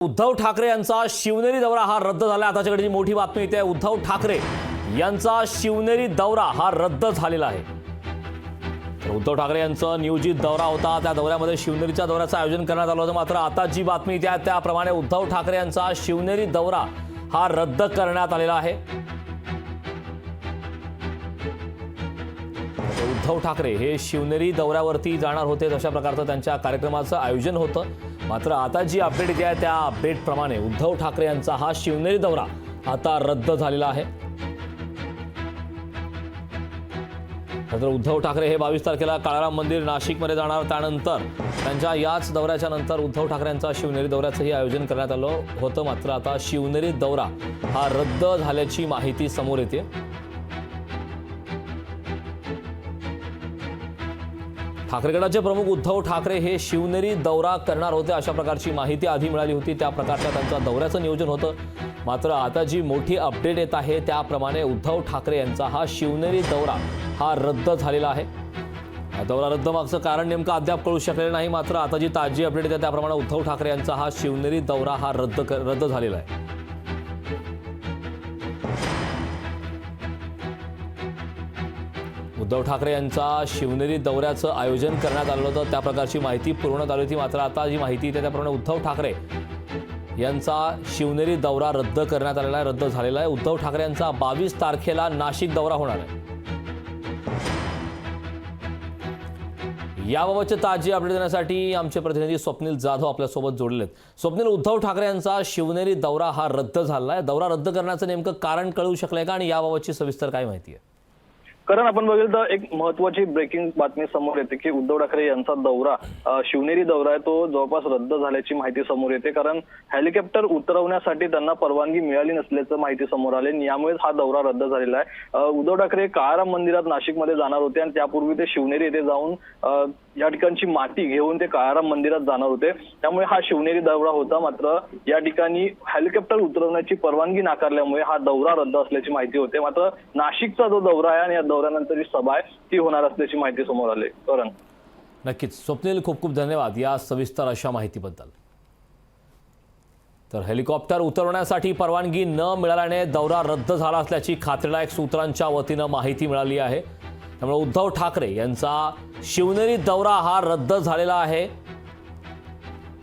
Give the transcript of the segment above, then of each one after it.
उद्धव ठाकरे यांचा शिवनेरी दौरा हा रद्द झाला। आताच्या घडीची मोठी बातमी येते, उद्धव ठाकरे यांचा शिवनेरी दौरा हा रद्द झालेला आहे। तर उद्धव ठाकरे यांचा नियोजित दौरा होता, त्या दौऱ्यामध्ये शिवनेरीच्या दौऱ्याचं आयोजन करण्यात आलं होतं। मात्र आता जी बातमी येते त्याप्रमाणे उद्धव ठाकरे यांचा शिवनेरी दौरा हा रद्द करण्यात आलेला आहे। उद्धव ठाकरे हे शिवनेरी दौऱ्यावरती जाणार होते, अशा प्रकारचं त्यांच्या कार्यक्रमाचं आयोजन होतं। मात्र आता जी अपडेट येते आहे त्या अपडेटप्रमाणे उद्धव ठाकरे यांचा हा शिवनेरी दौरा आता रद्द झालेला आहे। तर उद्धव ठाकरे हे 22 तारखेला काळाराम मंदिर नाशिकमध्ये जाणार, त्यानंतर त्यांच्या याच दौऱ्याच्या नंतर उद्धव ठाकरे यांचा शिवनेरी दौऱ्याचंही आयोजन करण्यात आलं होतं। मात्र आता शिवनेरी दौरा हा रद्द झाल्याची माहिती समोर येते। ठाकरे गटाचे प्रमुख उद्धव ठाकरे हे शिवनेरी दौरा करणार होते, अशा प्रकारची माहिती आधी मिळाली होती। त्या प्रकारच्या त्यांच्या दौऱ्याचं नियोजन होतं। मात्र आता जी मोठी अपडेट येत आहे त्याप्रमाणे उद्धव ठाकरे यांचा हा शिवनेरी दौरा हा रद्द झालेला आहे। हा दौरा रद्द मागचं कारण नेमकं अद्याप कळू शकलेलं नाही। मात्र आता जी ताजी अपडेट येते त्याप्रमाणे उद्धव ठाकरे यांचा हा शिवनेरी दौरा हा रद्द झालेला आहे। उद्धव ठाकरे यांचा शिवनेरी दौऱ्याचं आयोजन करण्यात आलं होतं, त्या प्रकारची माहिती पुरवण्यात आली होती। मात्र आता जी माहिती येते त्याप्रमाणे उद्धव ठाकरे यांचा शिवनेरी दौरा रद्द करण्यात आलेला आहे, रद्द झालेला आहे। उद्धव ठाकरे यांचा 22 तारखेला नाशिक दौरा होणार आहे। याबाबतची ताजी अपडेट देण्यासाठी आमचे प्रतिनिधी स्वप्नील जाधव आपल्यासोबत जोडलेले आहेत। स्वप्नील, उद्धव ठाकरे यांचा शिवनेरी दौरा हा रद्द झाला आहे, दौरा रद्द करण्याचं नेमकं कारण कळू शकलंय का आणि याबाबतची सविस्तर काय माहिती आहे? कारण आपण बघितलं तर एक महत्त्वाची ब्रेकिंग बातमी समोर येते की उद्धव ठाकरे यांचा दौरा शिवनेरी दौरा आहे तो जवळपास रद्द झाल्याची माहिती समोर येते। कारण हेलिकॉप्टर उतरवण्यासाठी त्यांना परवानगी मिळाली नसल्याचं माहिती समोर आले, यामुळेच हा दौरा रद्द झालेला आहे। उद्धव ठाकरे काळाराम मंदिरात नाशिकमध्ये जाणार होते आणि त्यापूर्वी ते शिवनेरी येथे जाऊन या ठिकाणची माती घेऊन ते काळाराम मंदिरात जाणार होते, त्यामुळे हा शिवनेरी दौरा होता। मात्र या ठिकाणी हेलिकॉप्टर उतरवण्याची परवानगी नाकारल्यामुळे हा दौरा रद्द असल्याची माहिती होते। मात्र नाशिकचा जो दौरा आहे आणि या दौऱ्यानंतर जी सभा आहे ती होणार असल्याची माहिती समोर आली। करण, नक्कीच स्वप्नील, खूप खूप धन्यवाद या सविस्तर अशा माहितीबद्दल। तर हेलिकॉप्टर उतरवण्यासाठी परवानगी न मिळाल्याने दौरा रद्द झाला असल्याची खात्रीलायक सूत्रांच्या वतीनं माहिती मिळाली आहे। त्यामुळे उद्धव ठाकरे यांचा शिवनेरी दौरा हा रद्द झालेला आहे।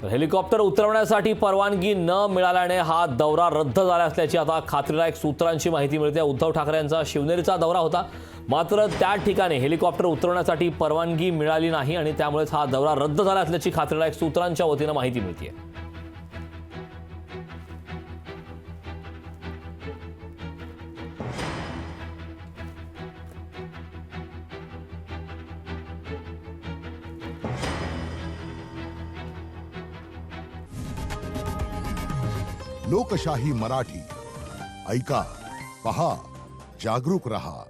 तर हेलिकॉप्टर उतरवण्यासाठी परवानगी न मिळाल्याने हा दौरा रद्द झाला असल्याची आता खात्रीलायक सूत्रांची माहिती मिळते। उद्धव ठाकरे यांचा शिवनेरीचा दौरा होता, मात्र त्या ठिकाणी हेलिकॉप्टर उतरवण्यासाठी परवानगी मिळाली नाही आणि त्यामुळेच हा दौरा रद्द झाला असल्याची खात्रीलायक सूत्रांच्या वतीनं माहिती मिळते। लोकशाही मराठी ऐका, पहा, जागरूक रहा।